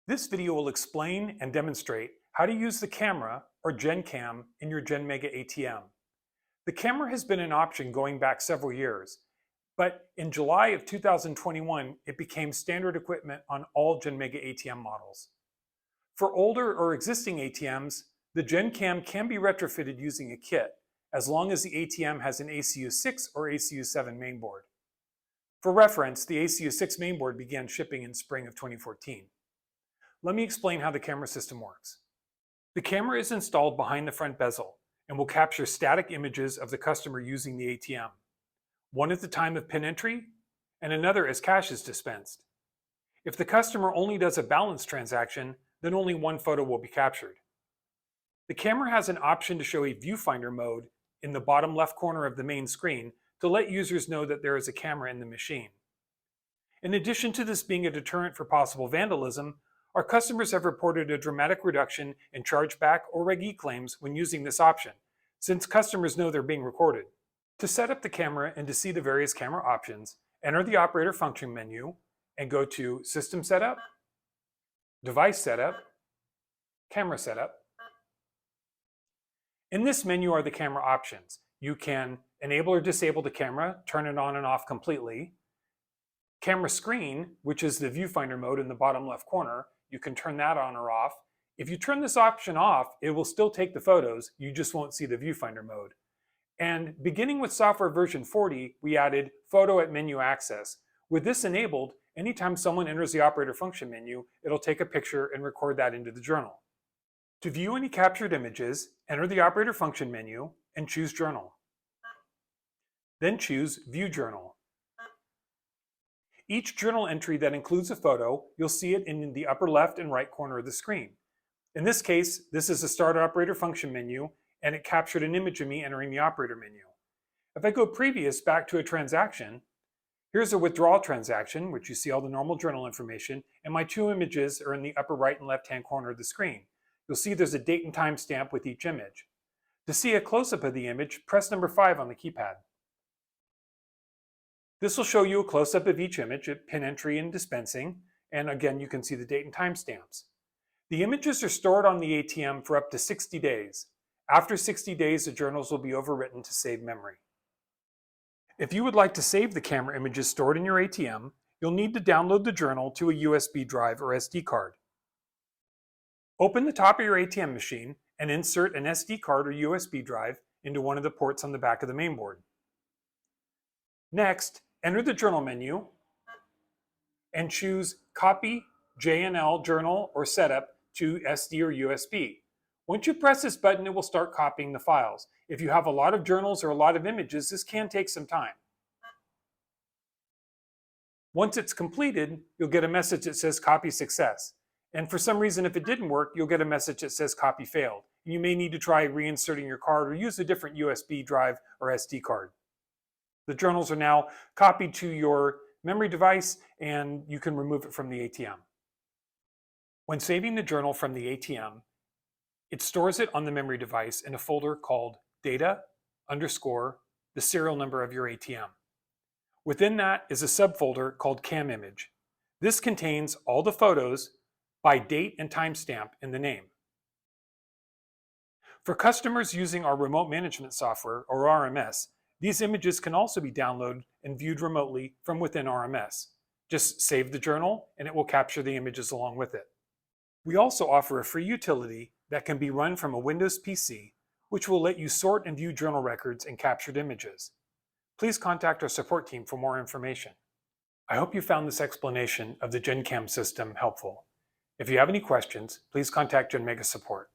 This video will explain and demonstrate how to use the camera, or GenCam, in your Genmega ATM. The camera has been an option going back several years, but in July of 2021, it became standard equipment on all Genmega ATM models. For older or existing ATMs, the GenCam can be retrofitted using a kit, as long as the ATM has an ACU6 or ACU7 mainboard. For reference, the ACU6 mainboard began shipping in spring of 2014. Let me explain how the camera system works. The camera is installed behind the front bezel and will capture static images of the customer using the ATM, one at the time of PIN entry and another as cash is dispensed. If the customer only does a balance transaction, then only one photo will be captured. The camera has an option to show a viewfinder mode in the bottom left corner of the main screen to let users know that there is a camera in the machine. In addition to this being a deterrent for possible vandalism, our customers have reported a dramatic reduction in chargeback or Reg E claims when using this option, since customers know they're being recorded. To set up the camera and to see the various camera options, enter the operator function menu and go to System Setup, Device Setup, Camera Setup. In this menu are the camera options. You can enable or disable the camera, turn it on and off completely. Camera screen, which is the viewfinder mode in the bottom left corner, you can turn that on or off. If you turn this option off, it will still take the photos, you just won't see the viewfinder mode. And beginning with software version 40, we added Photo at Menu Access. With this enabled, anytime someone enters the operator function menu, it'll take a picture and record that into the journal. To view any captured images, enter the operator function menu and choose Journal. Then choose View Journal. Each journal entry that includes a photo, you'll see it in the upper left and right corner of the screen. In this case, this is the Start Operator function menu, and it captured an image of me entering the operator menu. If I go previous back to a transaction, here's a withdrawal transaction, which you see all the normal journal information, and my two images are in the upper right and left-hand corner of the screen. You'll see there's a date and time stamp with each image. To see a close-up of the image, press number 5 on the keypad. This will show you a close-up of each image at PIN entry and dispensing, and again you can see the date and time stamps. The images are stored on the ATM for up to 60 days. After 60 days, the journals will be overwritten to save memory. If you would like to save the camera images stored in your ATM, you'll need to download the journal to a USB drive or SD card. Open the top of your ATM machine and insert an SD card or USB drive into one of the ports on the back of the mainboard. Next, enter the journal menu and choose Copy JNL Journal or Setup to SD or USB. Once you press this button, it will start copying the files. If you have a lot of journals or a lot of images, this can take some time. Once it's completed, you'll get a message that says Copy Success. And for some reason, if it didn't work, you'll get a message that says Copy Failed. You may need to try reinserting your card or use a different USB drive or SD card. The journals are now copied to your memory device and you can remove it from the ATM. When saving the journal from the ATM, it stores it on the memory device in a folder called Data _ the serial number of your ATM. Within that is a subfolder called Cam Image. This contains all the photos by date and timestamp in the name. For customers using our remote management software, or RMS, these images can also be downloaded and viewed remotely from within RMS. Just save the journal and it will capture the images along with it. We also offer a free utility that can be run from a Windows PC, which will let you sort and view journal records and captured images. Please contact our support team for more information. I hope you found this explanation of the GenCam system helpful. If you have any questions, please contact Genmega Support.